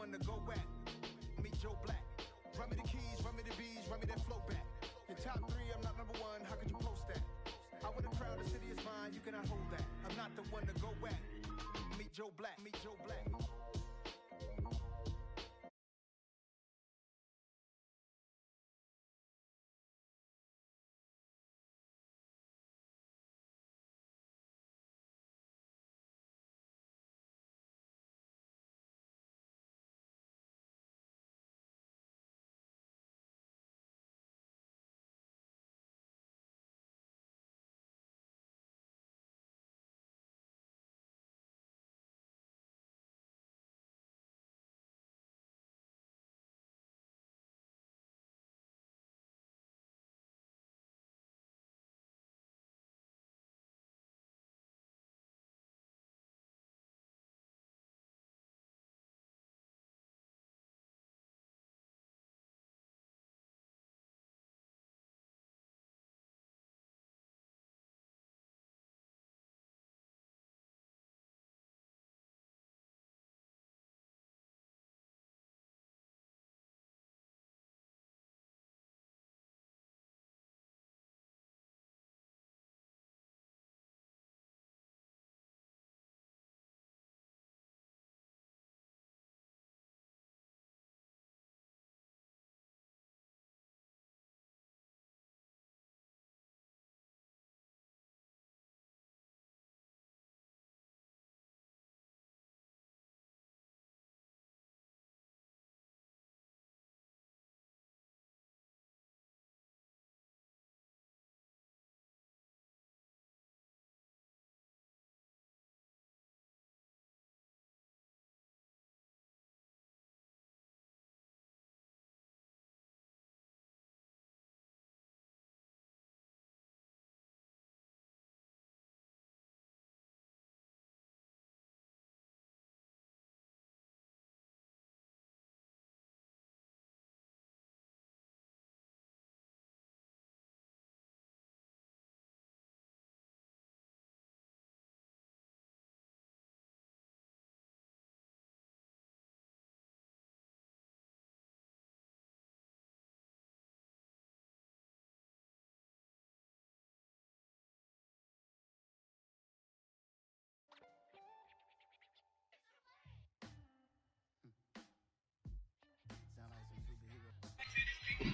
one to go at. Meet Joe Black. Run me the keys, run me the bees, run me that flow back. In top 3, I'm not number 1, how could you post that? I with a crowd, the city is mine, you cannot hold that. I'm not the one to go at. Meet Joe Black, meet Joe Black.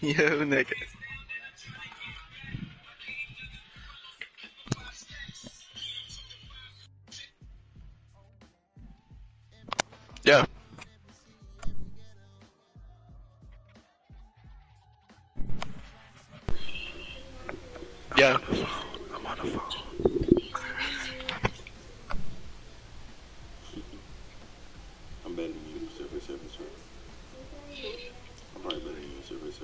Yo, nigga. Yeah. Yeah. I'm on the phone. I'm better than you, Surface. I'm probably better than you, Surface.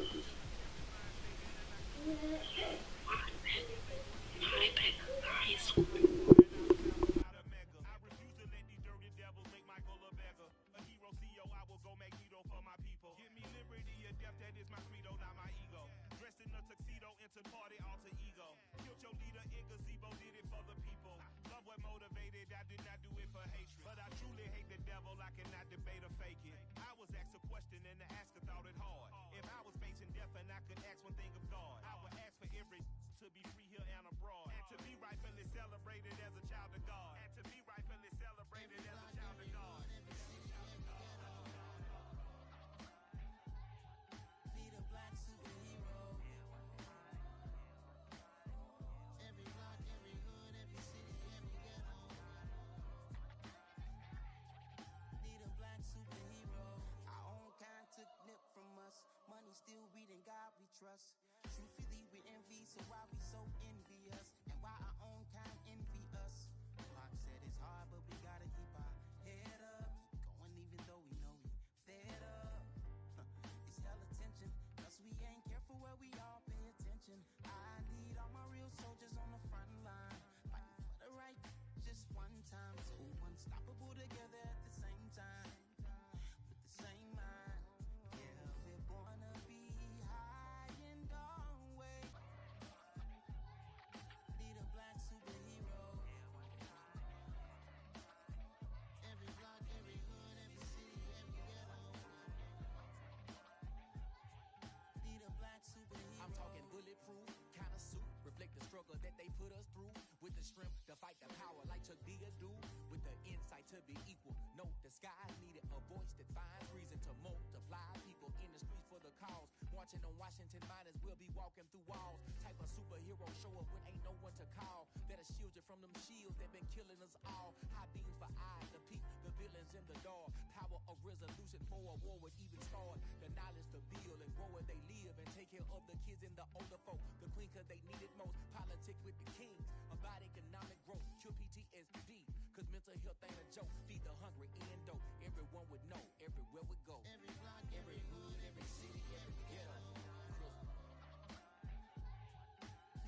that they put us through, with the strength to fight the power like Chuck D do, with the insight to be equal. Note the skies needed a voice that finds reason to multiply people in the streets for the cause. Marching on Washington, might as well be walking through walls. Type of superhero show up when ain't no one to call. That'll shield you from them shields that been killing us all. High beams for eyes to peep the villains in the dark. Power of resolution for a war would even start. The knowledge to build and grow where they live and take care of the kids and the older folk. The queen cause they need it most. Politic with the kings about economic growth. Cure PTSD cause mental health ain't a joke. Feed the hungry and dope. Everyone would know everywhere we go. Every block, every hood, every city, every ghetto.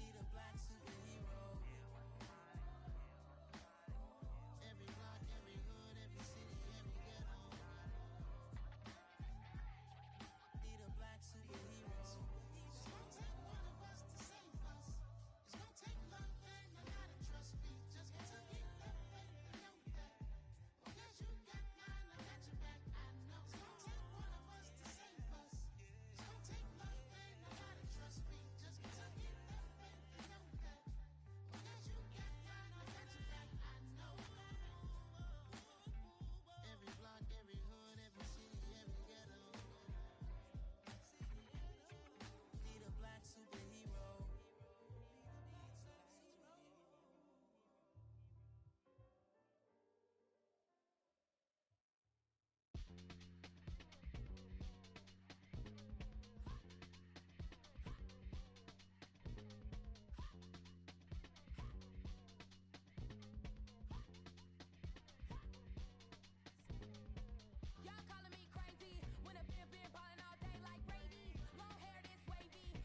Need a black superhero. Every block, every hood, every city, every ghetto. Need a black superhero. It's gonna take one of us to save us. It's gonna take love and a lot of trust. We just got to get that faith and know that. Because you got mine, I got your back. I know. It's gonna take one of us to save us. It's gonna take love and a lot of trust. We just got to get that faith and know that. Because you got mine, I got your back. I know. Every block, every hood, every city, every ghetto. Need a black superhero. Y'all calling me crazy when I've been ballin' all day like Brady. Long hair this wavy.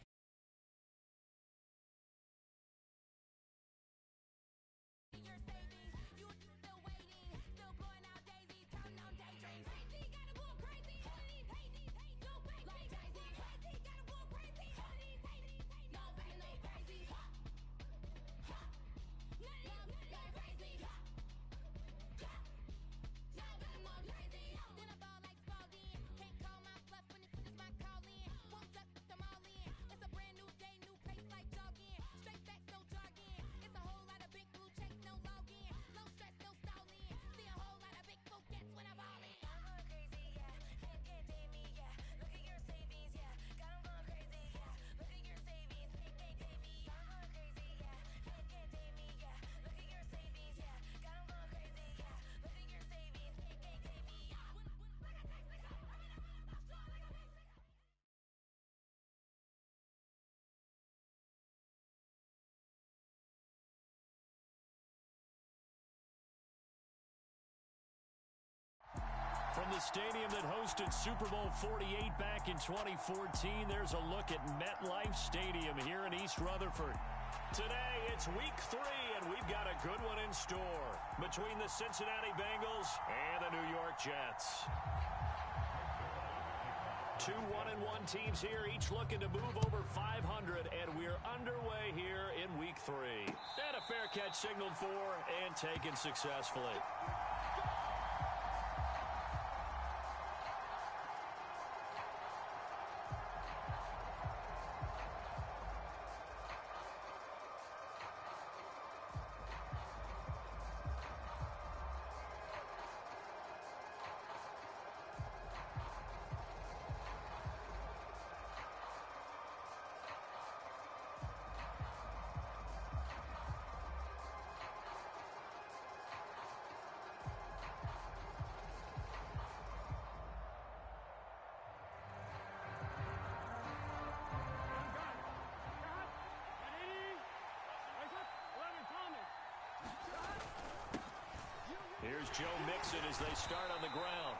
Your savings, you still waiting, still blowing out daisies, counting on daydreams. Crazy, gotta go crazy. All of these hazies, no crazy. Like crazy, crazy, gotta go crazy. All of these hazies, no crazy, no crazy. None of them go crazy. Now I'm more crazy. Then I ball like Spalding. Can't call my bluff when it's my call in. Won't duck them all in. It's a brand new day, new pace like jogging. Straight facts, no jargon. It's a whole lot of big blue checks, no login. No stress, no stalling. See a whole lot of big folk, that's when I ball in. I'm going crazy, yeah. Can't tame me, yeah. Look at your savings, yeah. Got 'em going crazy, yeah. Look at your savings, can't tame me. I'm going crazy, yeah. Can't tame me, yeah. Look at your savings, yeah. Got 'em going crazy, yeah. Look at your savings, can't tame me. From the stadium that hosted Super Bowl 48 back in 2014, there's a look at MetLife Stadium here in East Rutherford. Today, it's week 3, and we've got a good one in store between the Cincinnati Bengals and the New York Jets. Two 1-1 teams here, each looking to move over 500, and we're underway here in week 3. And a fair catch signaled for and taken successfully. Here's Joe Mixon as they start on the ground.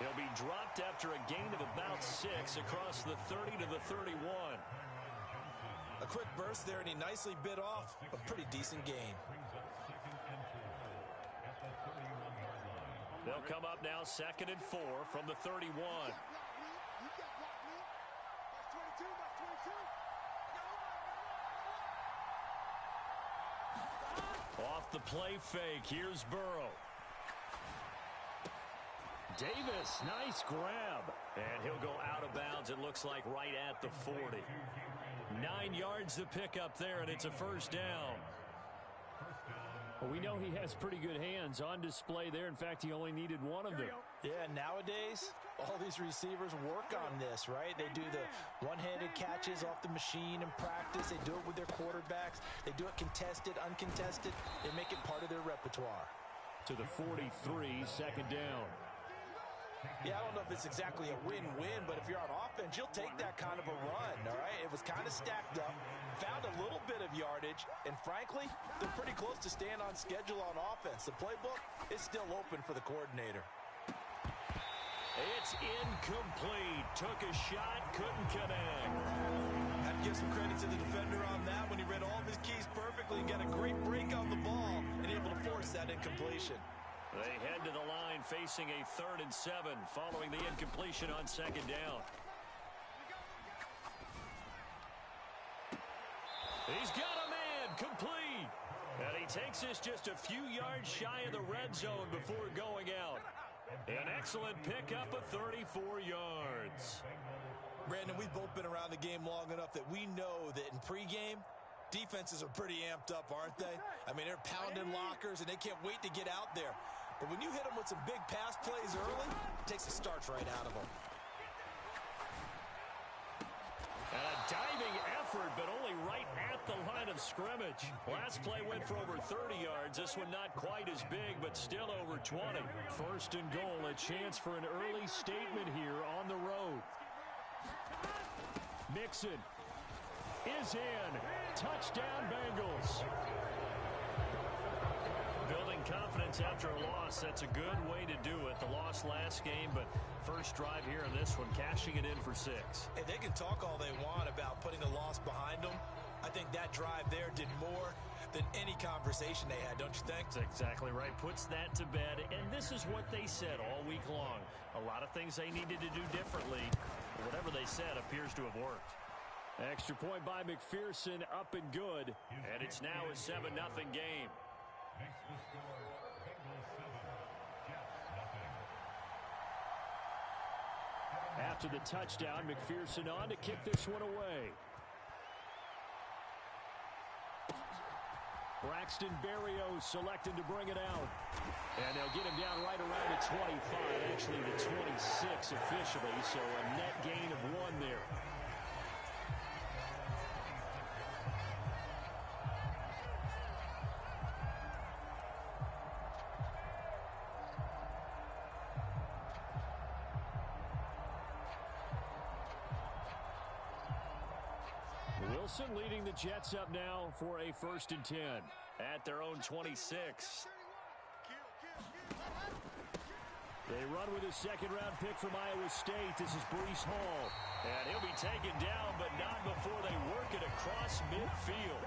He'll be dropped after a gain of about 6 across the 30 to the 31. A quick burst there, and he nicely bit off a pretty decent gain. They'll come up now 2nd and 4 from the 31. Off the play fake, here's Burrow. Davis, nice grab. And he'll go out of bounds, it looks like right at the 40. 9 yards to pick up there, and it's a first down. Well, we know he has pretty good hands on display there. In fact, he only needed one of them. Yeah, nowadays, all these receivers work on this, right? They do the one-handed catches off the machine in practice. They do it with their quarterbacks. They do it contested, uncontested. They make it part of their repertoire. To the 43, second down. Yeah, I don't know if it's exactly a win-win, but if you're on offense, you'll take that kind of a run, all right? It was kind of stacked up, found a little bit of yardage, and frankly, they're pretty close to staying on schedule on offense. The playbook is still open for the coordinator. It's incomplete. Took a shot, couldn't connect. Have to give some credit to the defender on that when he read all of his keys perfectly and got a great break on the ball and able to force that incompletion. They head to the line facing a 3rd and 7 following the incompletion on second down. He's got a man complete. And he takes us just a few yards shy of the red zone before going out. An excellent pickup of 34 yards. Brandon, we've both been around the game long enough that we know that in pregame, defenses are pretty amped up, aren't they? I mean, they're pounding lockers, and they can't wait to get out there. But when you hit them with some big pass plays early, it takes the starch right out of them. And a diving effort, but only right at the line of scrimmage. Last play went for over 30 yards. This one not quite as big, but still over 20. 1st and goal, a chance for an early statement here on the road. Mixon is in. Touchdown, Bengals. Building confidence after a loss, that's a good way to do it. The loss last game, but first drive here in this one, cashing it in for 6. Hey, they can talk all they want about putting a loss behind them. I think that drive there did more than any conversation they had, don't you think? That's exactly right. Puts that to bed, and this is what they said all week long. A lot of things they needed to do differently. Whatever they said appears to have worked. Extra point by McPherson, up and good. And it's now a 7-0 game. After the touchdown, McPherson on to kick this one away. Braxton Berrios selected to bring it out. And they'll get him down right around the 25, actually the 26 officially, so a net gain of 1 there. Wilson leading the Jets up now for a 1st and 10 at their own 26. They run with a 2nd-round pick from Iowa State. This is Breece Hall. And he'll be taken down, but not before they work it across midfield.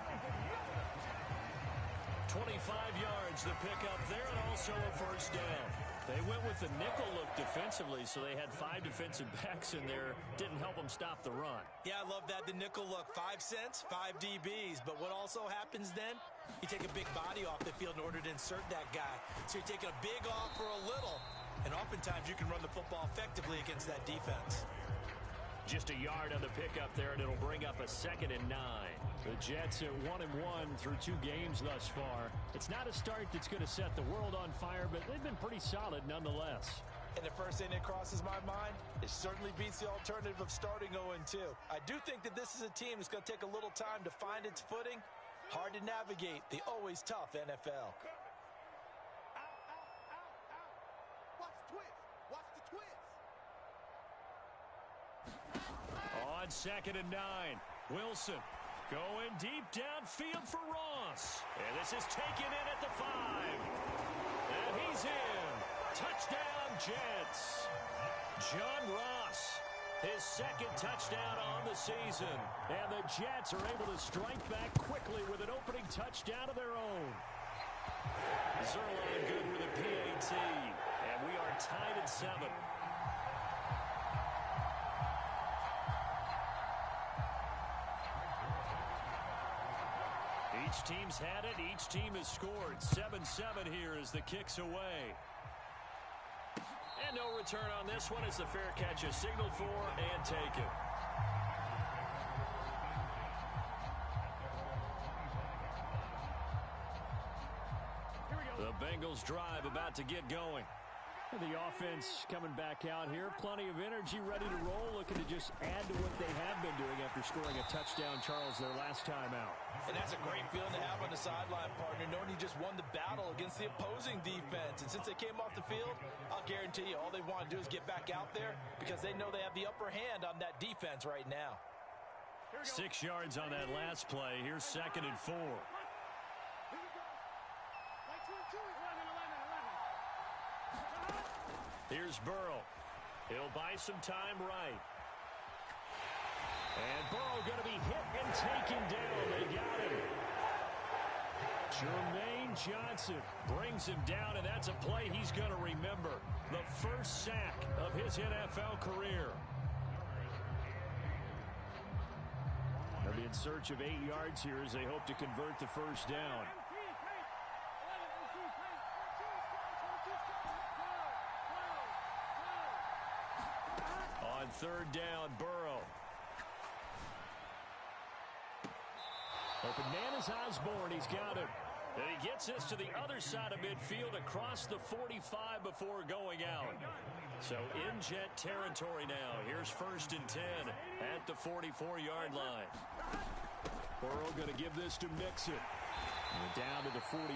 25 yards to pick up there, and also a 1st down. They went with the nickel look defensively, so they had 5 defensive backs in there. Didn't help them stop the run. Yeah, I love that, the nickel look. 5 cents, 5 DBs. But what also happens then, you take a big body off the field in order to insert that guy. So you're taking a big off for a little. And oftentimes you can run the football effectively against that defense. Just a yard on the pickup there, and it'll bring up a 2nd and 9. The Jets at 1-1 through 2 games thus far. It's not a start that's going to set the world on fire, but they've been pretty solid nonetheless. And the first thing that crosses my mind, it certainly beats the alternative of starting 0-2. I do think that this is a team that's going to take a little time to find its footing. Hard to navigate the always tough NFL. On 2nd and 9, Wilson going deep downfield for Ross. And this is taken in at the 5. And he's in. Touchdown, Jets. John Ross, his 2nd touchdown on the season. And the Jets are able to strike back quickly with an opening touchdown of their own. Zerline good with a PAT. And we are tied at 7. Each team's had it. Each team has scored. 7-7 here as the kick's away. And no return on this one as the fair catch is signaled for and taken. The Bengals drive about to get going. The offense coming back out here. Plenty of energy, ready to roll, looking to just add to what they have been doing after scoring a touchdown, Charles, their last time out. And that's a great feeling to have on the sideline, partner, knowing you just won the battle against the opposing defense. And since they came off the field, I'll guarantee you all they want to do is get back out there because they know they have the upper hand on that defense right now. 6 yards on that last play. Here's 2nd and 4. Here's Burrow. He'll buy some time right. And Burrow going to be hit and taken down. They got him. Jermaine Johnson brings him down, and that's a play he's going to remember. The first sack of his NFL career. They'll be in search of 8 yards here as they hope to convert the first down. On 3rd down, Burrow. Open man is Osborne. He's got him. And he gets this to the other side of midfield across the 45 before going out. So in jet territory now. Here's 1st and 10 at the 44-yard line. Burrow going to give this to Mixon. And down to the 41.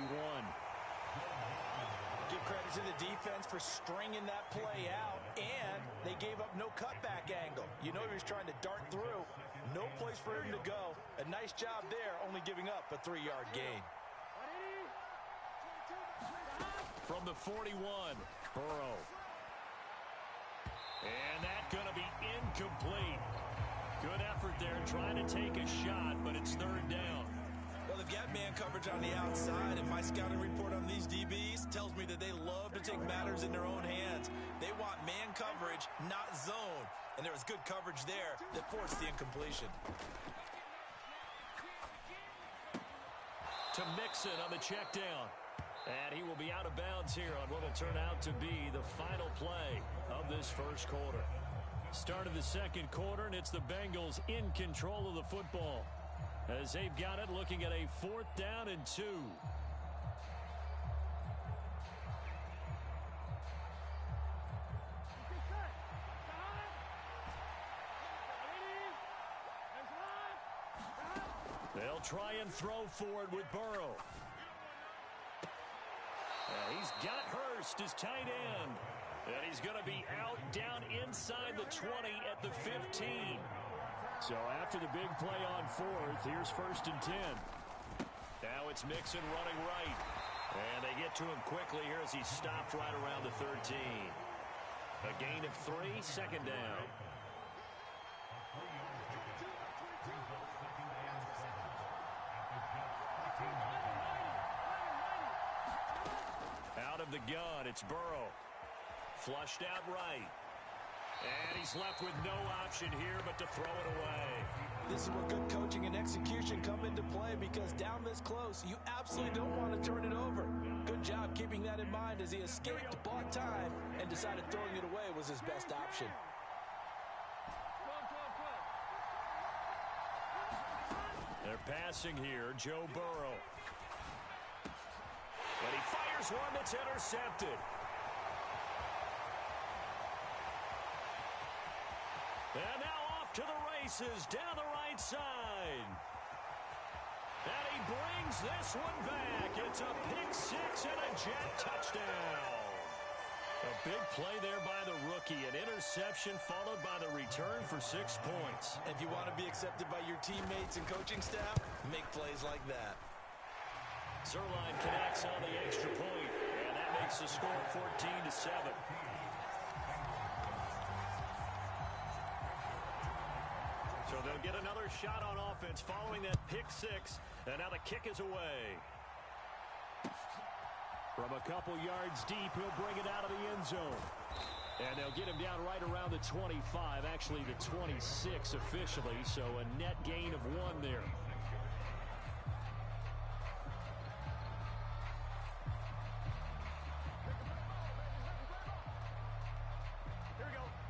Give credit to the defense for stringing that play out, and they gave up no cutback angle. You know he was trying to dart through. No place for him to go. A nice job there, only giving up a 3-yard gain. From the 41, Burrow. And that's going to be incomplete. Good effort there trying to take a shot, but it's 3rd down. Well, they've got man coverage on the outside, and my scouting report on these DBs tells me that they love to take matters in their own hands. They want man coverage, not zone. And there was good coverage there that forced the incompletion. To Mixon on the check down. And he will be out of bounds here on what will turn out to be the final play of this first quarter. Start of the 2nd quarter, and it's the Bengals in control of the football as they've got it, looking at a 4th down and 2. They'll try and throw forward with Burrow. He's got Hurst, his tight end. And he's going to be out down inside the 20 at the 15. So after the big play on 4th, here's 1st and 10. Now it's Mixon running right. And they get to him quickly here as he's stopped right around the 13. A gain of 3, 2nd down. Out of the gun, it's Burrow. Flushed out right. And he's left with no option here but to throw it away. This is where good coaching and execution come into play, because down this close, you absolutely don't want to turn it over. Good job keeping that in mind as he escaped, bought time, and decided throwing it away was his best option. They're passing here, Joe Burrow. But he fires one that's intercepted. And now off to the races down the right side. And he brings this one back. It's a pick-6 and a jet touchdown. A big play there by the rookie. An interception followed by the return for 6 points. If you want to be accepted by your teammates and coaching staff, make plays like that. Zerline connects on the extra point, and that makes the score 14-7. So they'll get another shot on offense following that pick-6, and now the kick is away. From a couple yards deep, he'll bring it out of the end zone. And they'll get him down right around the 25, actually the 26 officially, so a net gain of 1 there.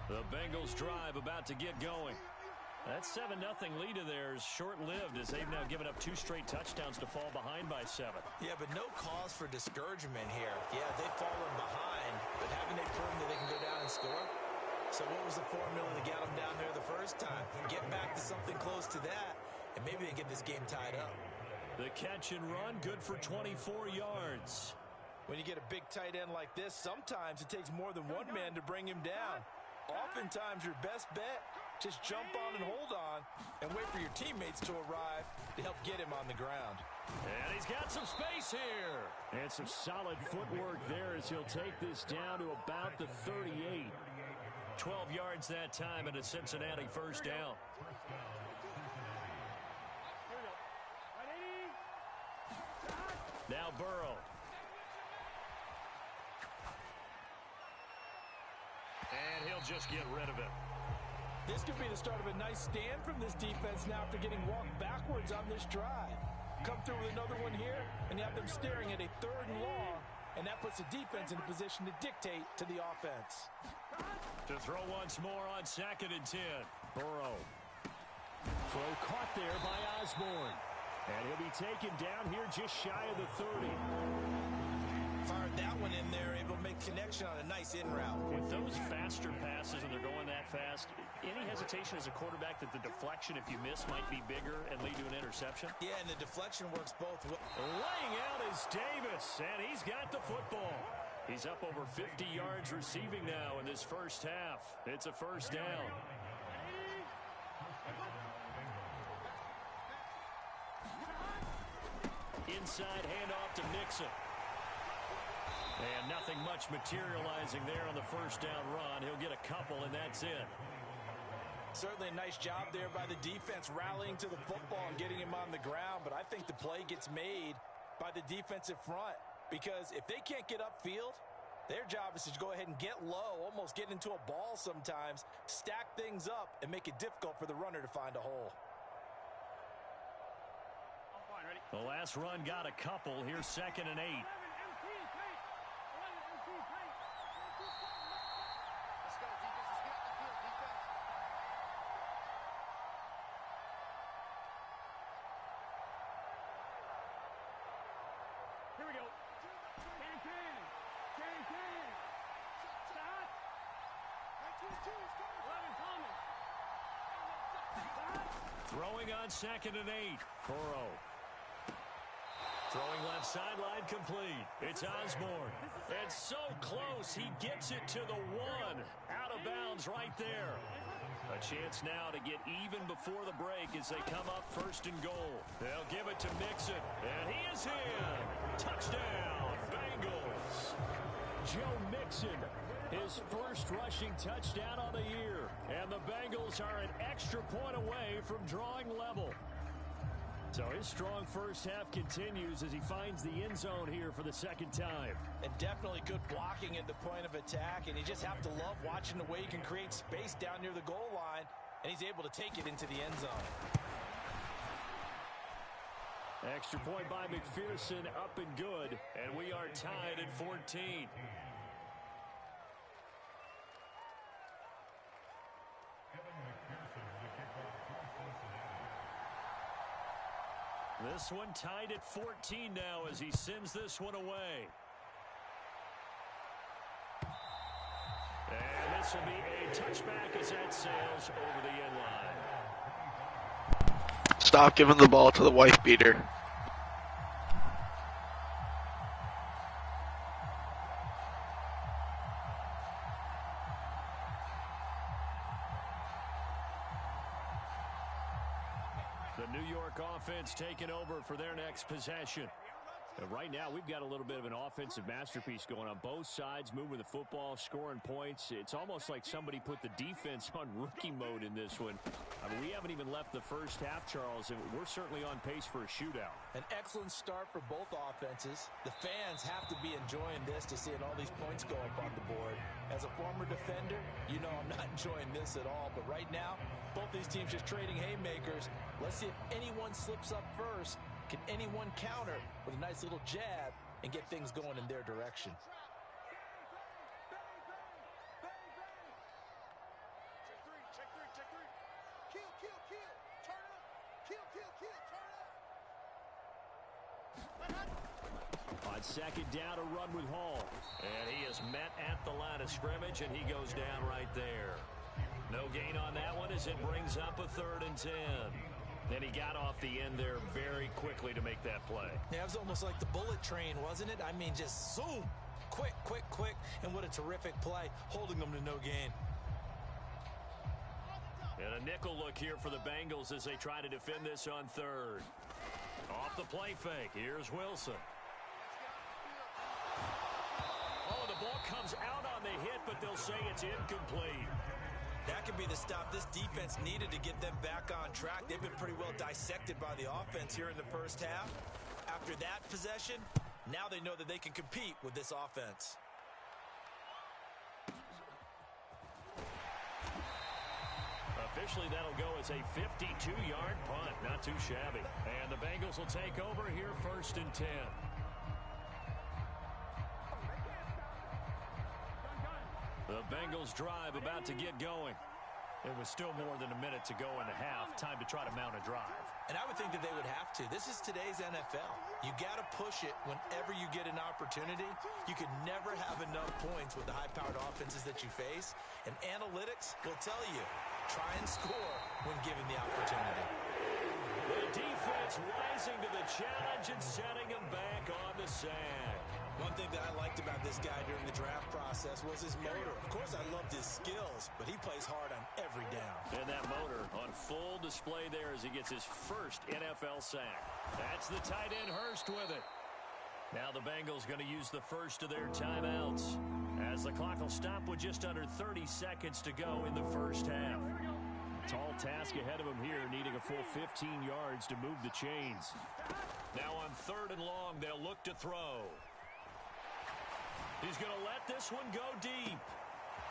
The Bengals drive about to get going. That 7-0 lead of theirs short-lived as they've now given up 2 straight touchdowns to fall behind by 7. Yeah, but no cause for discouragement here. Yeah, they've fallen behind, but haven't they proven that they can go down and score? So what was the formula to get them down there the first time? Get back to something close to that, and maybe they get this game tied up. The catch and run, good for 24 yards. When you get a big tight end like this, sometimes it takes more than one man to bring him down. Oftentimes, your best bet, just jump on and hold on and wait for your teammates to arrive to help get him on the ground. And he's got some space here. And some solid footwork there as he'll take this down to about the 38. 12 yards that time and a Cincinnati first down. Now Burrow. And he'll just get rid of it. This could be the start of a nice stand from this defense now after getting walked backwards on this drive. Come through with another one here, and you have them staring at a 3rd and long, and that puts the defense in a position to dictate to the offense. To throw once more on 2nd and 10. Burrow. Throw caught there by Osborne. And he'll be taken down here just shy of the 30. Fired that one in there, able to make connection on a nice in route. With those faster passes and they're going that fast, any hesitation as a quarterback that the deflection, if you miss, might be bigger and lead to an interception? Yeah, and the deflection works both ways. Laying out is Davis, and he's got the football. He's up over 50 yards receiving now in this first half. It's a first down. Inside handoff to Mixon. And nothing much materializing there on the first down run. He'll get a couple, and that's it. Certainly a nice job there by the defense rallying to the football and getting him on the ground, but I think the play gets made by the defensive front because if they can't get upfield, their job is to go ahead and get low, almost get into a ball sometimes, stack things up, and make it difficult for the runner to find a hole. The last run got a couple. Here's 2nd and 8. Here we go. Can. Stop. 11 coming. Throwing on 2nd and 8. Burrow. Throwing left sideline complete. It's Osborne. And so close. He gets it to the 1. Out of bounds right there. A chance now to get even before the break as they come up 1st and goal. They'll give it to Mixon. And he is in. Touchdown, Bengals. Joe Mixon, his first rushing touchdown on the year. And the Bengals are an extra point away from drawing level. So his strong first half continues as he finds the end zone here for the 2nd time. And definitely good blocking at the point of attack, and you just have to love watching the way he can create space down near the goal line, and he's able to take it into the end zone. Extra point by McPherson, up and good, and we are tied at 14. This one tied at 14 now as he sends this one away. And this will be a touchback as that sails over the end line. Stop giving the ball to the wife beater. The New York offense taking over for their next possession. And right now, we've got a little bit of an offensive masterpiece going on both sides, moving the football, scoring points. It's almost like somebody put the defense on rookie mode in this one. I mean, we haven't even left the first half, Charles, and we're certainly on pace for a shootout. An excellent start for both offenses. The fans have to be enjoying this to seeing all these points go up on the board. As a former defender, you know I'm not enjoying this at all. But right now, both these teams just trading haymakers. Let's see if anyone slips up first. Can anyone counter with a nice little jab and get things going in their direction? kill, kill, kill. Turn up. Kill, kill, kill. Turn up. On second down, a run with Hall. And he is met at the line of scrimmage, and he goes down right there. No gain on that one as it brings up a 3rd and 10. And he got off the end there very quickly to make that play. Yeah, it was almost like the bullet train, wasn't it? I mean, just zoom. Quick, quick, quick. And what a terrific play, holding them to no gain. And a nickel look here for the Bengals as they try to defend this on 3rd. Off the play fake. Here's Wilson. Oh, the ball comes out on the hit, but they'll say it's incomplete. That could be the stop this defense needed to get them back on track. They've been pretty well dissected by the offense here in the first half. After that possession, now they know that they can compete with this offense. Officially, that'll go as a 52-yard punt. Not too shabby. And the Bengals will take over here 1st and 10. The Bengals drive about to get going. It was still more than a minute to go in the half. Time to try to mount a drive. And I would think that they would have to. This is today's NFL. You got to push it whenever you get an opportunity. You could never have enough points with the high-powered offenses that you face. And analytics will tell you, try and score when given the opportunity. The defense rising to the challenge and setting him back on the sack. One thing that I liked about this guy during the draft process was his motor. Of course, I loved his skills, but he plays hard on every down. And that motor on full display there as he gets his first NFL sack. That's the tight end Hurst with it. Now the Bengals going to use the first of their timeouts as the clock will stop with just under 30 seconds to go in the first half. Tall task ahead of him here, needing a full 15 yards to move the chains. Now on 3rd and long, they'll look to throw. He's going to let this one go deep.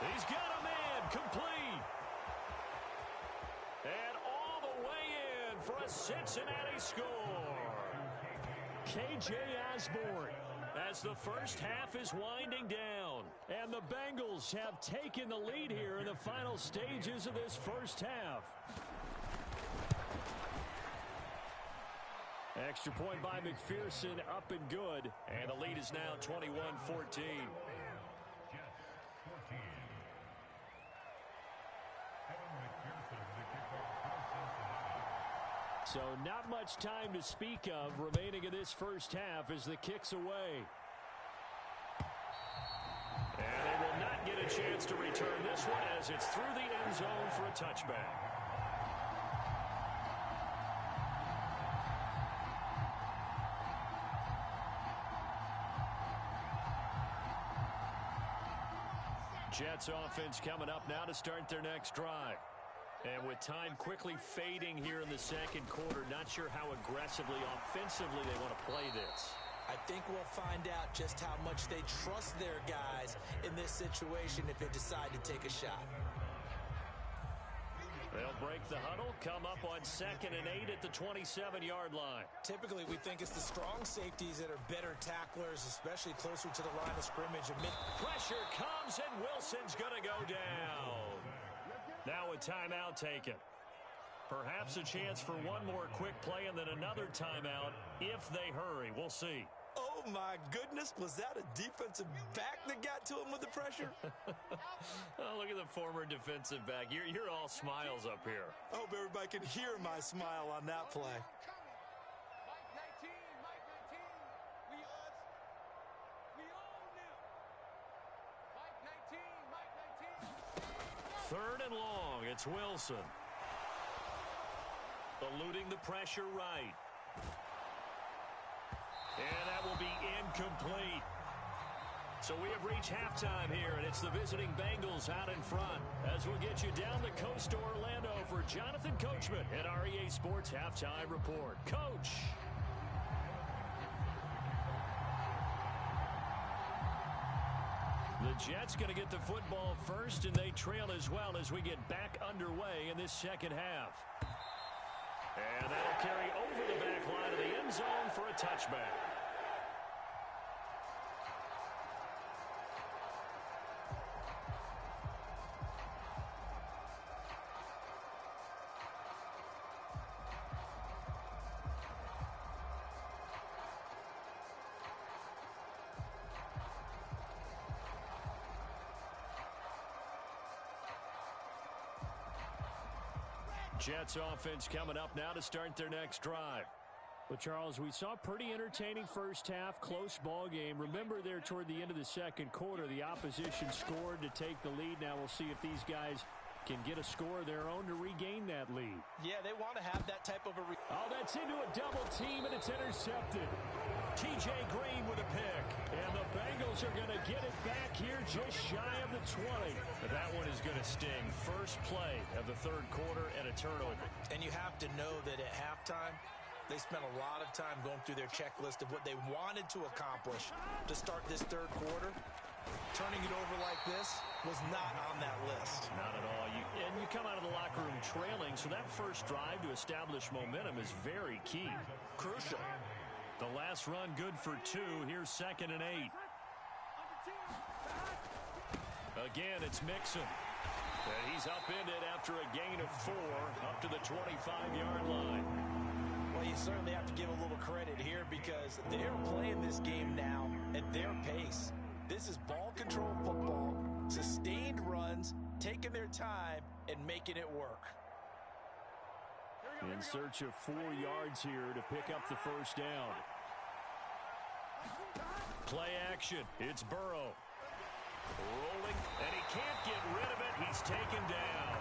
He's got a man complete. And all the way in for a Cincinnati score. KJ Osborne as the first half is winding down. And the Bengals have taken the lead here in the final stages of this first half. Extra point by McPherson, up and good. And the lead is now 21-14. So not much time to speak of remaining in this first half as the kick's away. And they will not get a chance to return this one as it's through the end zone for a touchback. Jets offense coming up now to start their next drive. And with time quickly fading here in the second quarter, not sure how aggressively, offensively they want to play this. I think we'll find out just how much they trust their guys in this situation if they decide to take a shot. They'll break the huddle, come up on 2nd and 8 at the 27-yard line. Typically, we think it's the strong safeties that are better tacklers, especially closer to the line of scrimmage. Pressure comes, and Wilson's going to go down. Now a timeout taken. Perhaps a chance for one more quick play and then another timeout if they hurry. We'll see. Oh, my goodness. Was that a defensive back that got to him with the pressure? Oh, look at the former defensive back. You're all smiles up here. I hope everybody can hear my smile on that play. Third and long, it's Wilson. Eluding the pressure right. And that will be incomplete. So we have reached halftime here, and it's the visiting Bengals out in front. As we'll get you down the coast to Orlando for Jonathan Coachman at our EA Sports Halftime Report. Coach. The Jets going to get the football first, and they trail as well as we get back underway in this second half. And that'll carry over the back line of the end zone for a touchback. Jets offense coming up now to start their next drive. Well, Charles, we saw a pretty entertaining first half, close ball game. Remember there toward the end of the second quarter, the opposition scored to take the lead. Now we'll see if these guys can get a score of their own to regain that lead. Yeah, they want to have that type of a... Oh, that's into a double team, and it's intercepted. T.J. Green with a pick. And the Bengals are going to get it back here just shy of the 20. But that one is going to sting. First play of the third quarter and a turnover. And you have to know that at halftime, they spent a lot of time going through their checklist of what they wanted to accomplish to start this third quarter. Turning it over like this was not on that list. Not at all. And you come out of the locker room trailing, so that first drive to establish momentum is very key. Crucial. The last run good for 2. Here's 2nd and 8. Again, it's Mixon. And he's upended after a gain of 4 up to the 25-yard line. Well, you certainly have to give a little credit here because they're playing this game now at their pace. This is ball control football, sustained runs, taking their time, and making it work. In search of 4 yards here to pick up the first down. Play action. It's Burrow. Rolling, and he can't get rid of it. He's taken down.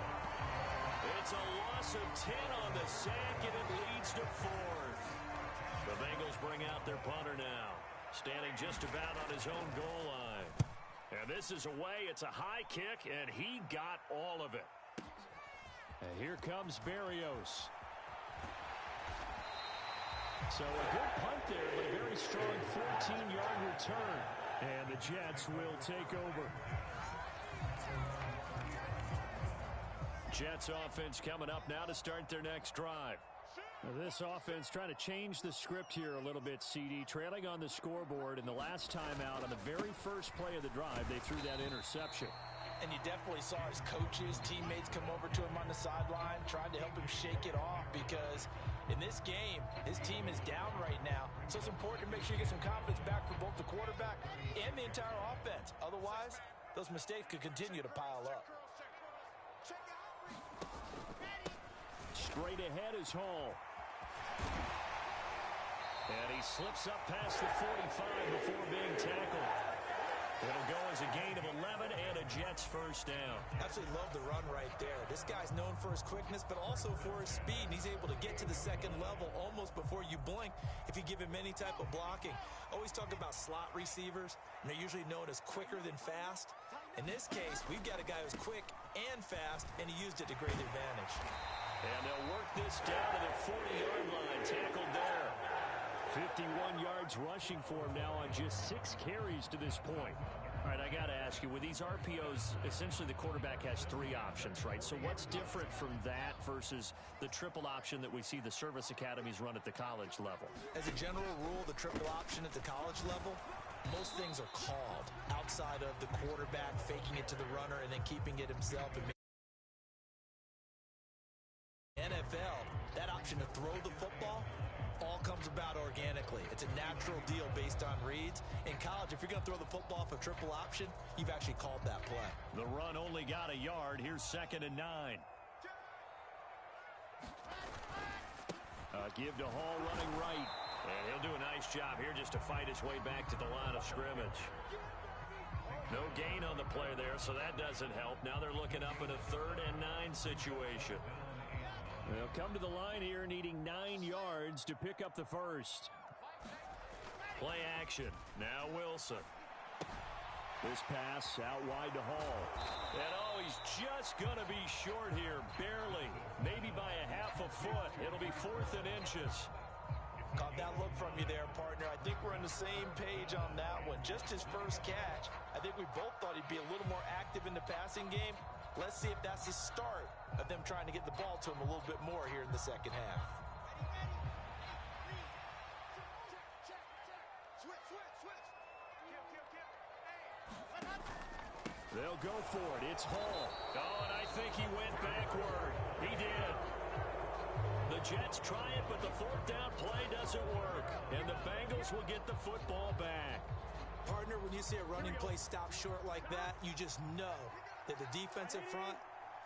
It's a loss of 10 on the sack, and it leads to 4th. The Bengals bring out their punter now, standing just about on his own goal line. And this is away. It's a high kick, and he got all of it. And here comes Berrios. So a good punt there, but a very strong 14-yard return. And the Jets will take over. Jets offense coming up now to start their next drive. This offense trying to change the script here a little bit, CD. Trailing on the scoreboard, and the last time out on the very first play of the drive, they threw that interception. And you definitely saw his coaches, teammates come over to him on the sideline, trying to help him shake it off because in this game, his team is down right now. So it's important to make sure you get some confidence back for both the quarterback and the entire offense. Otherwise, those mistakes could continue to pile up. Straight ahead is Hall. And he slips up past the 45 before being tackled. It'll go as a gain of 11 and a Jets first down. Absolutely love the run right there. This guy's known for his quickness, but also for his speed. And he's able to get to the second level almost before you blink if you give him any type of blocking. Always talk about slot receivers, and they're usually known as quicker than fast. In this case, we've got a guy who's quick and fast, and he used it to great advantage. And they'll work this down to the 40-yard line. Tackled there. 51 yards rushing for him now on just 6 carries to this point. All right, I got to ask you, with these RPOs, essentially the quarterback has 3 options, right? So what's different from that versus the triple option that we see the service academies run at the college level? As a general rule, the triple option at the college level, most things are called outside of the quarterback faking it to the runner and then keeping it himself. And NFL, that option to throw the football all comes about organically. It's a natural deal based on reads. In college, if you're going to throw the football for triple option, you've actually called that play. The run only got a yard. Here's 2nd and 9. Give to Hall running right. And he'll do a nice job here just to fight his way back to the line of scrimmage. No gain on the play there, so that doesn't help. Now they're looking up at a 3rd and 9 situation. They'll come to the line here needing 9 yards to pick up the first. Play action. Now Wilson. This pass out wide to Hall. And oh, he's just going to be short here, barely. Maybe by a half a foot. It'll be 4th and inches. Caught that look from you there, partner. I think we're on the same page on that one. Just his first catch. I think we both thought he'd be a little more active in the passing game. Let's see if that's the start of them trying to get the ball to him a little bit more here in the second half. They'll go for it. It's Hall. Oh, and I think he went backward. He did. The Jets try it, but the 4th down play doesn't work. And the Bengals will get the football back. Partner, when you see a running play stop short like that, you just know that the defensive front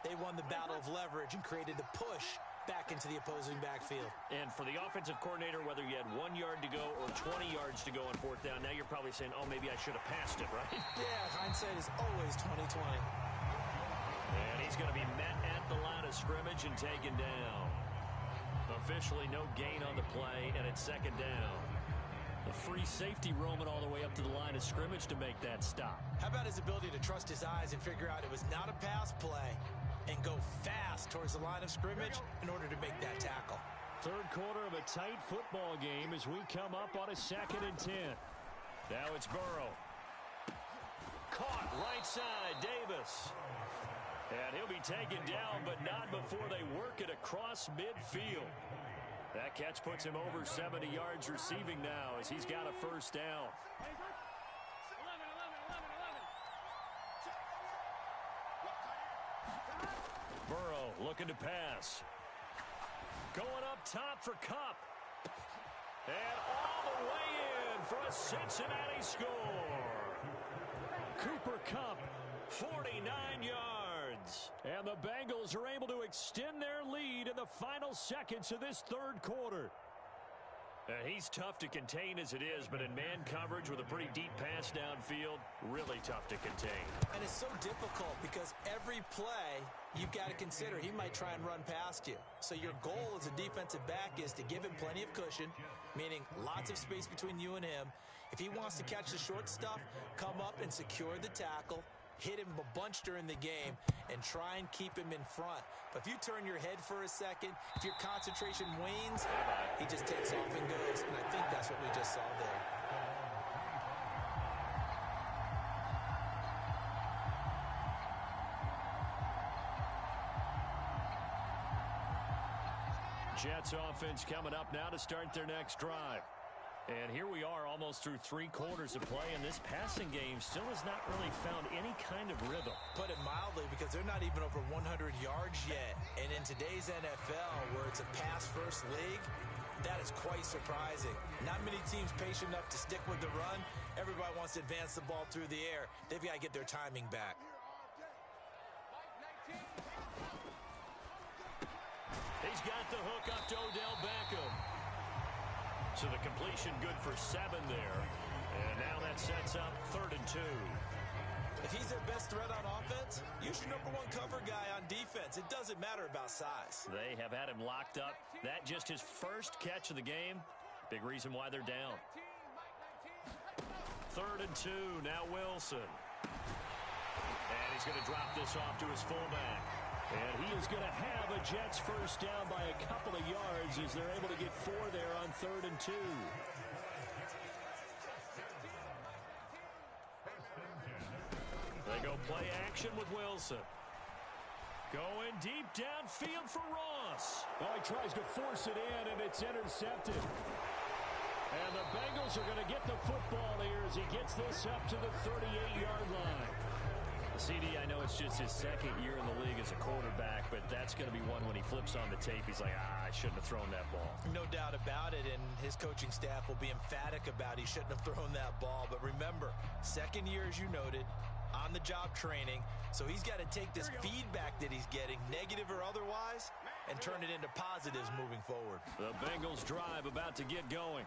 They won the battle of leverage and created the push back into the opposing backfield. And for the offensive coordinator, whether you had 1 yard to go or 20 yards to go on fourth down, now you're probably saying, oh, maybe I should have passed it, right? Yeah, hindsight is always 20/20. And he's going to be met at the line of scrimmage and taken down. Officially no gain on the play, and it's second down. A free safety roaming all the way up to the line of scrimmage to make that stop. How about his ability to trust his eyes and figure out it was not a pass play and go fast towards the line of scrimmage in order to make that tackle. Third quarter of a tight football game as we come up on a 2nd and 10. Now it's Burrow. Caught right side, Davis. And he'll be taken down, but not before they work it across midfield. That catch puts him over 70 yards receiving now as he's got a first down. Burrow looking to pass. Going up top for Kupp. And all the way in for a Cincinnati score. Cooper Kupp, 49 yards. And the Bengals are able to extend their lead in the final seconds of this third quarter. He's tough to contain as it is, but in man coverage with a pretty deep pass downfield, really tough to contain. And it's so difficult because every play you've got to consider he might try and run past you. So your goal as a defensive back is to give him plenty of cushion, meaning lots of space between you and him. If he wants to catch the short stuff, come up and secure the tackle, hit him a bunch during the game, and try and keep him in front. But if you turn your head for a second, if your concentration wanes, he just takes off and goes. And I think that's what we just saw there. Jets offense coming up now to start their next drive. And here we are almost through 3 quarters of play, and this passing game still has not really found any kind of rhythm. Put it mildly, because they're not even over 100 yards yet. And in today's NFL, where it's a pass-first league, that is quite surprising. Not many teams patient enough to stick with the run. Everybody wants to advance the ball through the air. They've got to get their timing back. He's got the hook up to Odell Beckham. So the completion good for 7 there. And now that sets up 3rd and 2. If he's their best threat on offense, use your #1 cover guy on defense. It doesn't matter about size. They have had him locked up. That just his first catch of the game. Big reason why they're down. 3rd and 2. Now Wilson. And he's going to drop this off to his fullback. And he is going to have a Jets first down by a couple of yards as they're able to get 4 there on 3rd and 2. They go play action with Wilson. Going deep downfield for Ross. Oh, he tries to force it in, and it's intercepted. And the Bengals are going to get the football here as he gets this up to the 38-yard line. CD, I know it's just his 2nd year in the league as a quarterback, but that's going to be one when he flips on the tape. He's like, I shouldn't have thrown that ball. No doubt about it, and his coaching staff will be emphatic about he shouldn't have thrown that ball. But remember, 2nd year, as you noted, on-the-job training, so he's got to take this feedback that he's getting, negative or otherwise, and turn it into positives moving forward. The Bengals drive about to get going.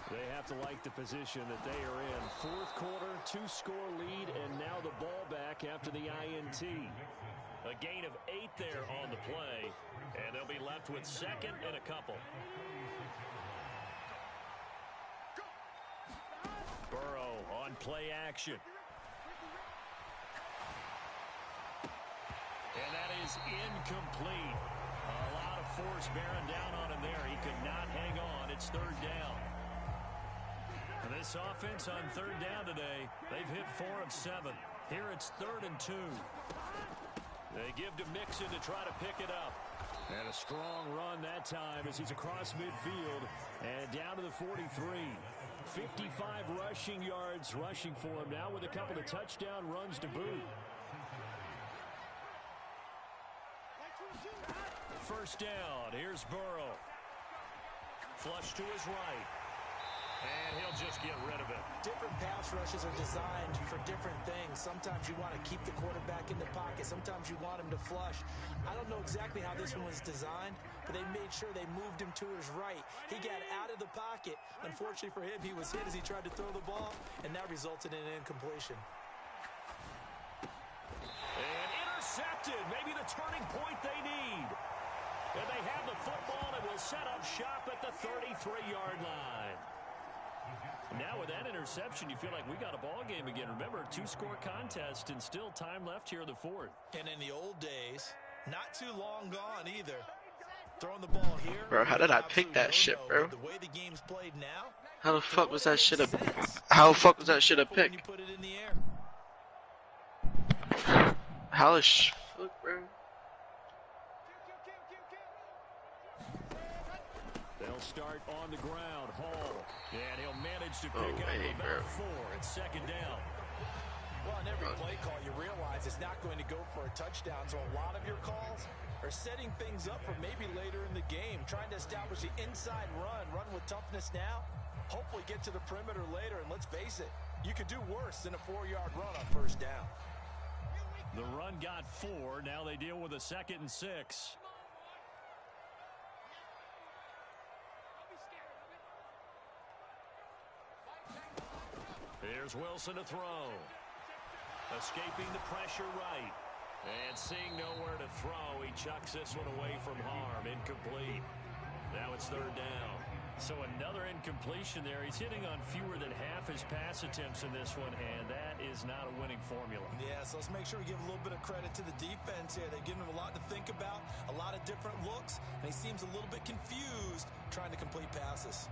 They have to like the position that they are in. 4th quarter, 2-score lead, and now the ball back after the INT. A gain of 8 there on the play, and they'll be left with 2nd and a couple. Burrow on play action. And that is incomplete. A lot of force bearing down on him there. He could not hang on. It's 3rd down. And this offense on 3rd down today, they've hit 4 of 7. Here it's 3rd and 2. They give to Mixon to try to pick it up. And a strong run that time as he's across midfield and down to the 43. 55 rushing yards rushing for him now with a couple of touchdown runs to boot. First down. Here's Burrow. Flush to his right. And he'll just get rid of it. Different pass rushes are designed for different things. things. Sometimes you want to keep the quarterback in the pocket. Sometimes you want him to flush. I don't know exactly how this one was designed, but they made sure they moved him to his right. He got out of the pocket. Unfortunately for him, he was hit as he tried to throw the ball, and that resulted in an incompletion. And intercepted. Maybe the turning point they need. And they have the football and will set up shop at the 33-yard line. Now with that interception, you feel like we got a ball game again. Remember, 2-score contest and still time left here in the fourth. And in the old days, not too long gone either. Throwing the ball here. Bro, how did I pick that shit, bro? The way the game's played now, How the fuck was that shit a pick? You put it in the air. How the fuck, bro? They'll start on the ground. Hall. And he'll manage to pick up about 4. It's second down. Well, in every play call, you realize it's not going to go for a touchdown. So a lot of your calls are setting things up for maybe later in the game, trying to establish the inside run with toughness now, hopefully get to the perimeter later. And let's face it, you could do worse than a 4-yard run on first down. The run got 4. Now they deal with a 2nd and 6. Here's Wilson to throw. Escaping the pressure right. And seeing nowhere to throw, he chucks this one away from harm. Incomplete. Now it's 3rd down. So another incompletion there. He's hitting on fewer than half his pass attempts in this one, and that is not a winning formula. Yeah, so let's make sure we give a little bit of credit to the defense here. They've given him a lot to think about, a lot of different looks, and he seems a little bit confused trying to complete passes.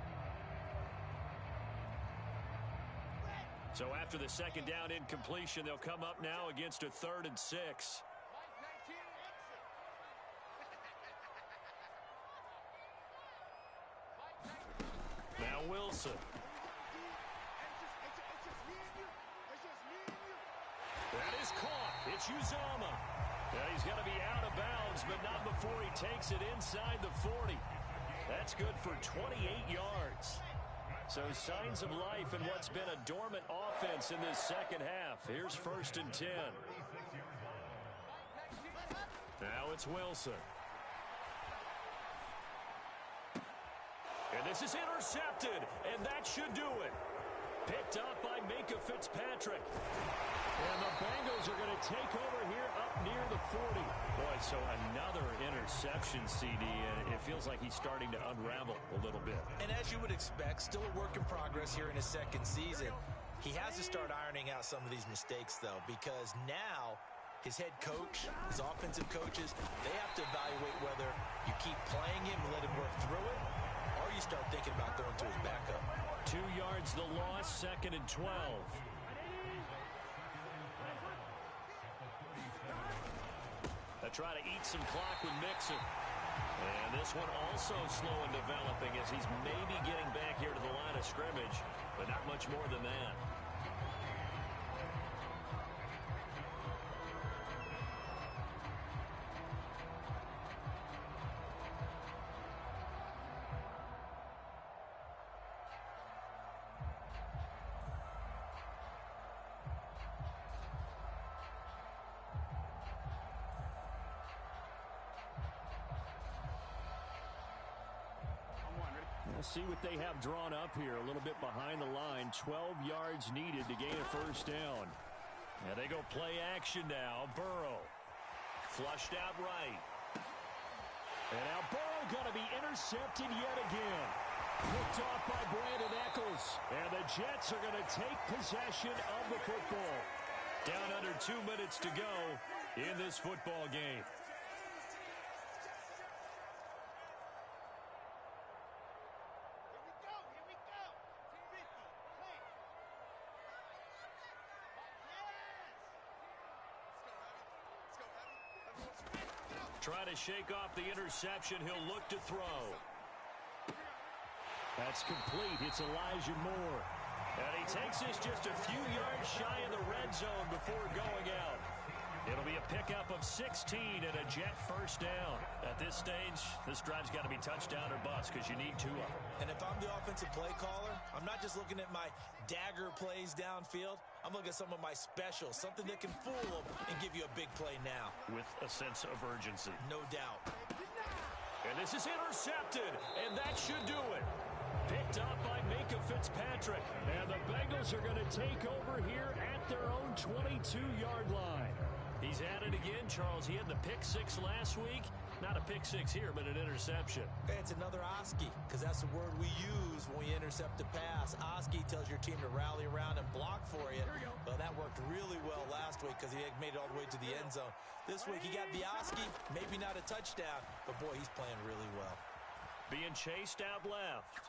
So after the 2nd down incompletion, they'll come up now against a 3rd and 6. Now Wilson. That is caught. It's Uzama. And he's going to be out of bounds, but not before he takes it inside the 40. That's good for 28 yards. So signs of life in what's been a dormant offense in this second half. Here's 1st and 10. Now it's Wilson. And this is intercepted, and that should do it. Picked up by Minka Fitzpatrick. And the Bengals are going to take over here up near the 40. Boy, so another interception, CD, and it feels like he's starting to unravel a little bit. And as you would expect, still a work in progress here in his 2nd season. He has to start ironing out some of these mistakes, though, because now his head coach, his offensive coaches, they have to evaluate whether you keep playing him and let him work through it, or you start thinking about going to his backup. 2 yards the loss, 2nd and 12. They try to eat some clock with Mixon. And this one also slow in developing as he's maybe getting back here to the line of scrimmage, but not much more than that. We'll see what they have drawn up here. A little bit behind the line. 12 yards needed to gain a 1st down. And they go play action now. Burrow. Flushed out right. And now Burrow going to be intercepted yet again. Picked off by Brandon Eccles. And the Jets are going to take possession of the football. Down under 2 minutes to go in this football game. Trying to shake off the interception. He'll look to throw. That's complete. It's Elijah Moore. And he takes this just a few yards shy of the red zone before going out. It'll be a pickup of 16 and a Jet first down. At this stage, this drive's got to be touchdown or bust because you need 2 of them. And if I'm the offensive play caller, I'm not just looking at my dagger plays downfield. I'm looking at some of my specials, something that can fool them and give you a big play now. With a sense of urgency. No doubt. And this is intercepted, and that should do it. Picked up by Minka Fitzpatrick. And the Bengals are going to take over here at their own 22-yard line. He's at it again, Charles. He had the pick 6 last week. Not a pick 6 here, but an interception. Hey, it's another Oski, because that's the word we use when we intercept a pass. Oski tells your team to rally around and block for you. Well, that worked really well last week because he made it all the way to the end zone. This week he got the Oski, maybe not a touchdown, but boy, he's playing really well. Being chased out left.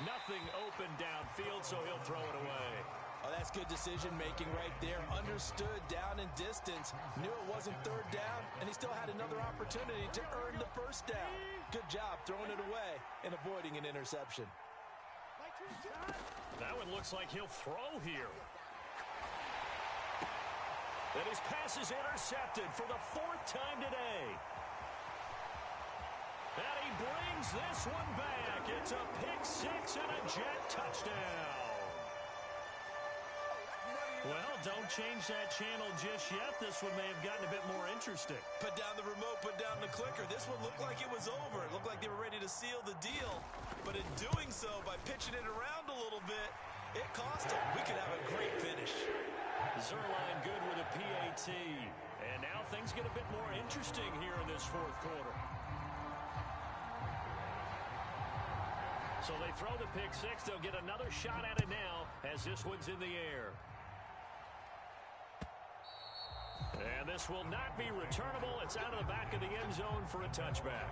Nothing open downfield, so he'll throw it away. Oh, that's good decision-making right there. Understood down and distance. Knew it wasn't 3rd down, and he still had another opportunity to earn the 1st down. Good job throwing it away and avoiding an interception. That one looks like he'll throw here. And his pass is intercepted for the 4th time today. And he brings this one back. It's a pick 6 and a Jet touchdown. Well, don't change that channel just yet. This one may have gotten a bit more interesting. Put down the remote, put down the clicker. This one looked like it was over. It looked like they were ready to seal the deal. But in doing so, by pitching it around a little bit, it cost him. We could have a great finish. Zerline good with a PAT. And now things get a bit more interesting here in this 4th quarter. So they throw the pick 6. They'll get another shot at it now as this one's in the air. And this will not be returnable. It's out of the back of the end zone for a touchback.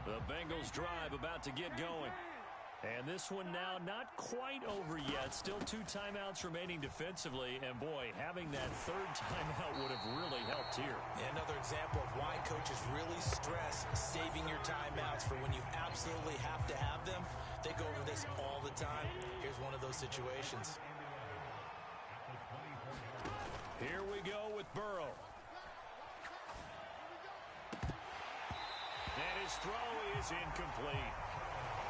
The Bengals drive about to get going. And this one now not quite over yet. Still 2 timeouts remaining defensively. And, boy, having that 3rd timeout would have really helped here. And another example of why coaches really stress saving your timeouts for when you absolutely have to have them. They go over this all the time. Here's one of those situations. Here we go with Burrow. And his throw is incomplete.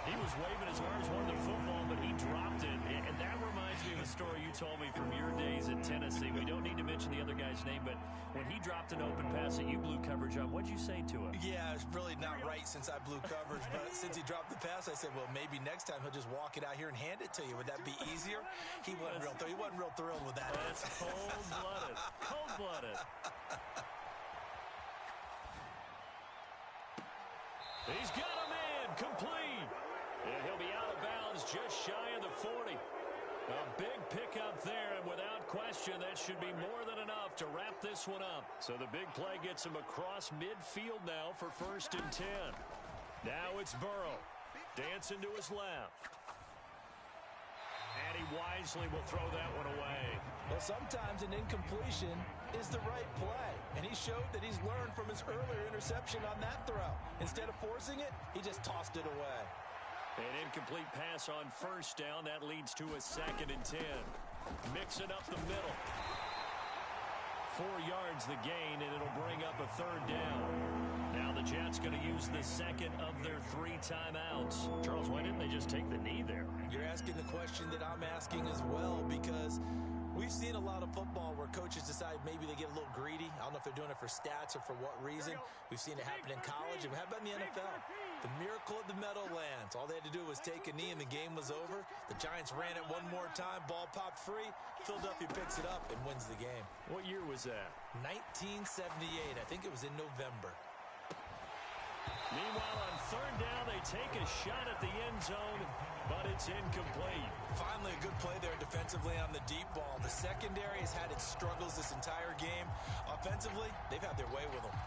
He was waving his arms, wanted the football, but he dropped it. And that reminds me of a story you told me from your days in Tennessee. We don't need to mention the other guy's name, but when he dropped an open pass that you blew coverage on, what'd you say to him? Yeah, it's really not right since I blew coverage, but since he dropped the pass, I said, well, maybe next time he'll just walk it out here and hand it to you. Would that be easier? He wasn't real thrilled with that. That's cold-blooded. Cold-blooded. He's got a man complete. And he'll be out of bounds just shy of the 40. A big pickup there, and without question, that should be more than enough to wrap this one up. So the big play gets him across midfield now for 1st and 10. Now it's Burrow. Dancing to his left. And he wisely will throw that one away. Well, sometimes an incompletion is the right play. And he showed that he's learned from his earlier interception on that throw. Instead of forcing it, he just tossed it away. An incomplete pass on 1st down. That leads to a 2nd and 10. Mixing up the middle. 4 yards the gain, and it'll bring up a 3rd down. Now the Jets going to use the 2nd of their 3 timeouts. Charles, why didn't they just take the knee there? You're asking the question that I'm asking as well, because we've seen a lot of football where coaches decide maybe they get a little greedy. I don't know if they're doing it for stats or for what reason. We've seen it happen in college, and how about in the NFL? The miracle of the Meadowlands. All they had to do was take a knee, and the game was over. The Giants ran it one more time. Ball popped free. Philadelphia picks it up and wins the game. What year was that? 1978. I think it was in November. Meanwhile, on 3rd down, they take a shot at the end zone, but it's incomplete. Finally, a good play there defensively on the deep ball. The secondary has had its struggles this entire game. Offensively, they've had their way with them.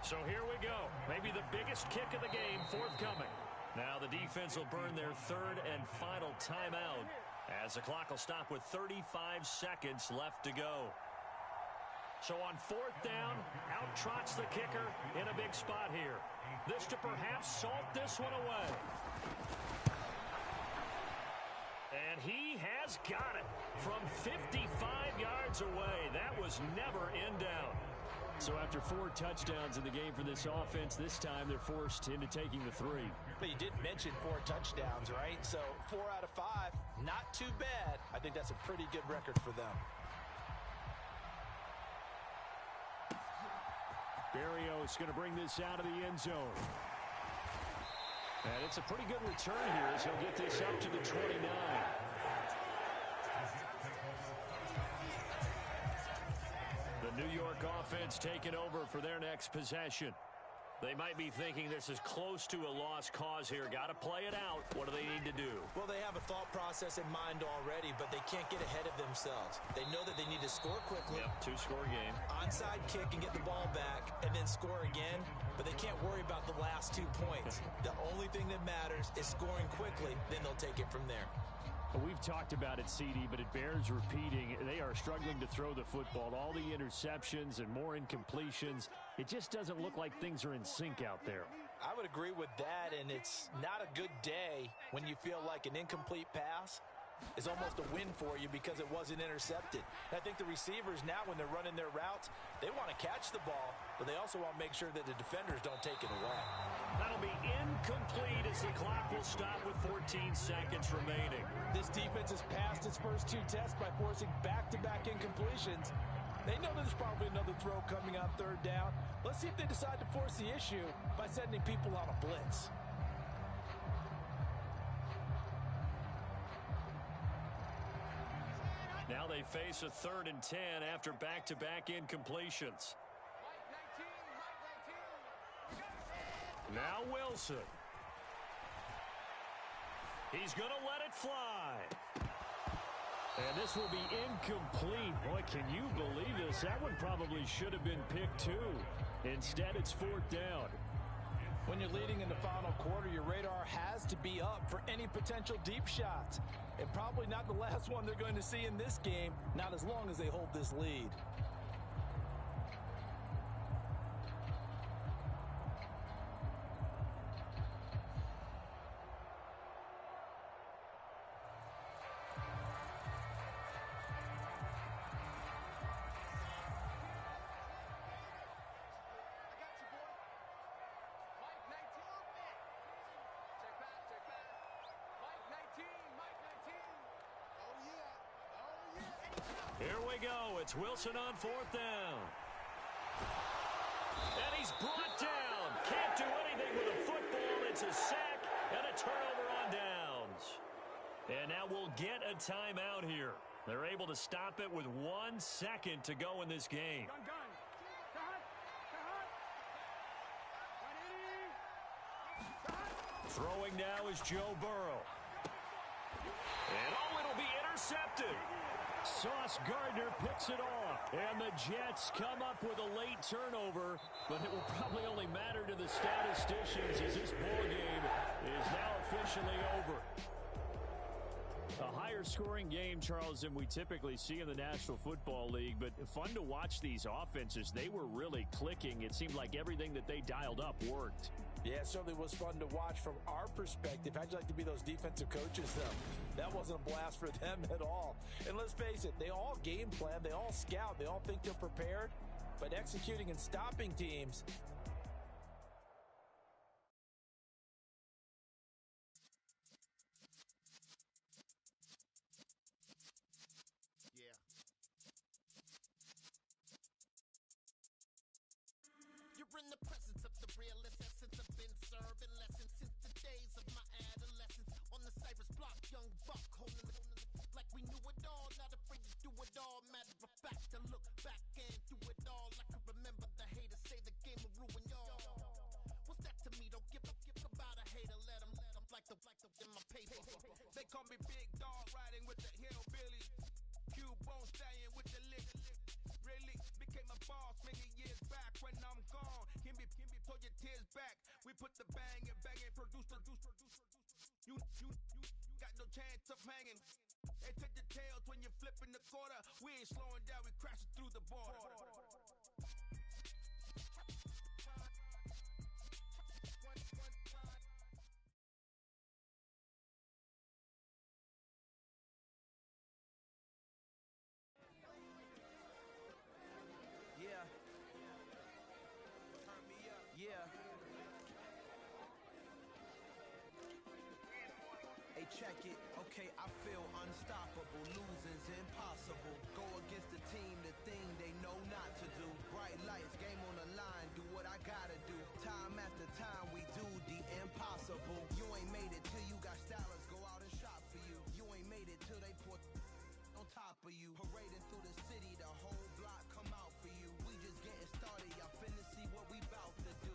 So here we go. Maybe the biggest kick of the game forthcoming. Now the defense will burn their third and final timeout as the clock will stop with 35 seconds left to go. So on fourth down, out trots the kicker in a big spot here. This to perhaps salt this one away. And he has got it from 55 yards away. That was never in down. So after 4 touchdowns in the game for this offense, this time they're forced into taking the 3. But you did mention 4 touchdowns, right? So 4 out of 5, not too bad. I think that's a pretty good record for them. Barrios going to bring this out of the end zone. And it's a pretty good return here as he'll get this up to the 29. The New York offense taking over for their next possession. They might be thinking this is close to a lost cause here. Got to play it out. What do they need to do? Well, they have a thought process in mind already, but they can't get ahead of themselves. They know that they need to score quickly. Yep, 2-score game. Onside kick and get the ball back, and then score again. But they can't worry about the last 2 points. The only thing that matters is scoring quickly. Then they'll take it from there. We've talked about it, CD, but it bears repeating. They are struggling to throw the football. All the interceptions and more incompletions. It just doesn't look like things are in sync out there. I would agree with that, and it's not a good day when you feel like an incomplete pass is almost a win for you because it wasn't intercepted. And I think the receivers now, when they're running their routes, they want to catch the ball, but they also want to make sure that the defenders don't take it away. That'll be incomplete as the clock will stop with 14 seconds remaining. This defense has passed its first 2 tests by forcing back-to-back incompletions. They know there's probably another throw coming on third down. Let's see if they decide to force the issue by sending people on a blitz. Now they face a 3rd and 10 after back-to-back incompletions. Now Wilson. He's going to let it fly. And this will be incomplete. Boy, can you believe this? That one probably should have been picked too. Instead, it's 4th down. When you're leading in the final quarter, your radar has to be up for any potential deep shots. And probably not the last one they're going to see in this game, not as long as they hold this lead. Here we go. It's Wilson on 4th down. And he's brought down. Can't do anything with a football. It's a sack and a turnover on downs. And now we'll get a timeout here. They're able to stop it with 1 second to go in this game. Throwing now is Joe Burrow. And it'll be intercepted. Sauce Gardner picks it off. And the Jets come up with a late turnover, but it will probably only matter to the statisticians as this ball game is now officially over. A higher-scoring game, Charles, than we typically see in the National Football League, but fun to watch these offenses. They were really clicking. It seemed like everything that they dialed up worked. Yeah, it certainly was fun to watch from our perspective. How'd you like to be those defensive coaches, though? That wasn't a blast for them at all. And let's face it, they all game plan, they all scout, they all think they're prepared, but executing and stopping teams... You're in the presence of the realest essence. I've been serving lessons since the days of my adolescence. On the Cyrus block, young buck holding the like we knew it all, not afraid to do it all. Matter of fact, to look back and do it all. I can remember the haters say the game will ruin y'all. What's that to me? Don't give about a hater. Let them like the in my paper. They call me Big Dog, riding with the hillbillies. Cubone stallion with the lick. Really became a boss many years back when I'm gone. Give me, throw your tears back We put the bang and bang and produce. You got no chance of hanging. They take the tails when you're flipping the quarter. We ain't slowing down, we crashing through the border. Yeah. Turn me up. Yeah. Hey, check it. Okay, I feel unstoppable. Losing's impossible. Go against the team, the thing they know not to do. Bright lights, game on the line. Do what I gotta do. Time after time, we do the impossible. You ain't made it till you got stylers go out and shop for you. You ain't made it till they put on top of you. Parading through the city, the whole block come out for you. We just getting started. Y'all finna see what we bout to do.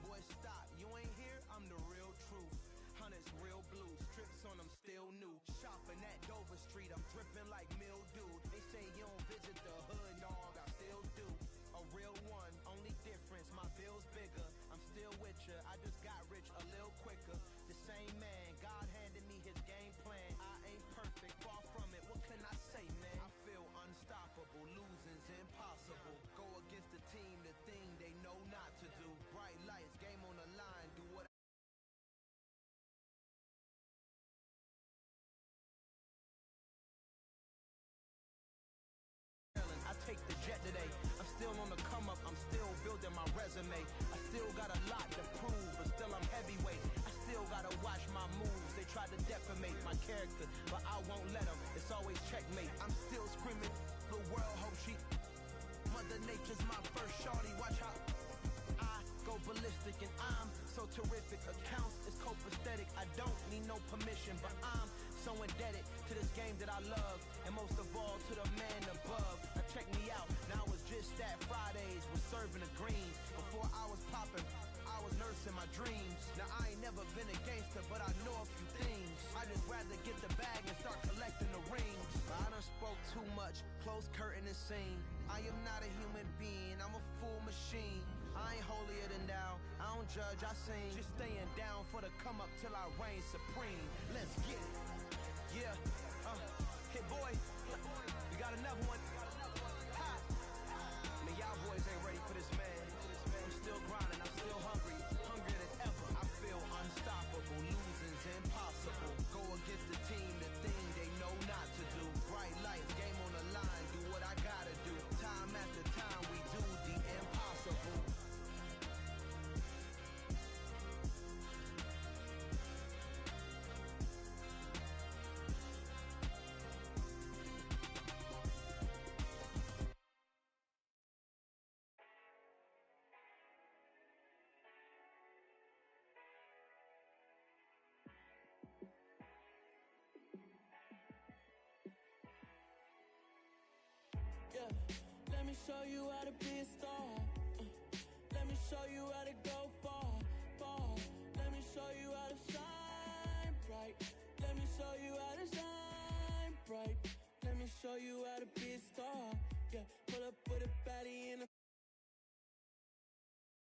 Boy, stop. You ain't here? I'm the real truth. Hunters, real blue, strips on them still new. Shopping at Dover Street, I'm dripping like mildew. They say you don't visit the hood, dog, I still do. A real one, only difference, my bill's bigger. I'm still with ya, I just got rich a little quicker. The same man, God handed me his game plan. I ain't perfect, far from it, what can I say, man? I feel unstoppable, losing's impossible. Go against the team, the thing they know not to do. Bright lights, game on the line, do what I take the jet today. I'm still on the come up. I'm still building my resume. I still got a lot to prove, but still I'm heavyweight. I still gotta watch my moves. They try to defamate my character, but I won't let them. It's always checkmate. I'm still screaming. The world hope she. Mother Nature's my first shorty. Watch how I go ballistic and I'm so terrific. Accounts is copacetic. I don't need no permission, but I'm so indebted to this game that I love, and most of all to the man above. Now check me out, now it's just that Fridays was serving the greens. Before I was popping, I was nursing my dreams. Now I ain't never been a gangster, but I know a few things. I just rather get the bag and start collecting the rings. But I done spoke too much, close curtain and scene. I am not a human being, I'm a full machine. I ain't holier than thou, I don't judge, I sing. Just staying down for the come up till I reign supreme. Let's get it. Yeah, hit boy, we got another one. Ha! Man, y'all boys ain't ready for this, man. I'm still grinding, I'm still hungry, hungrier than ever. I feel unstoppable, losing's impossible. Go against the team, the thing they know not to do. Bright lights, game on the line, do what I gotta do. Time after time, we do the impossible. Yeah, let me show you how to be a star. Let me show you how to go far, far. Let me show you how to shine bright. Let me show you how to shine bright. Let me show you how to be a star. Yeah, pull up with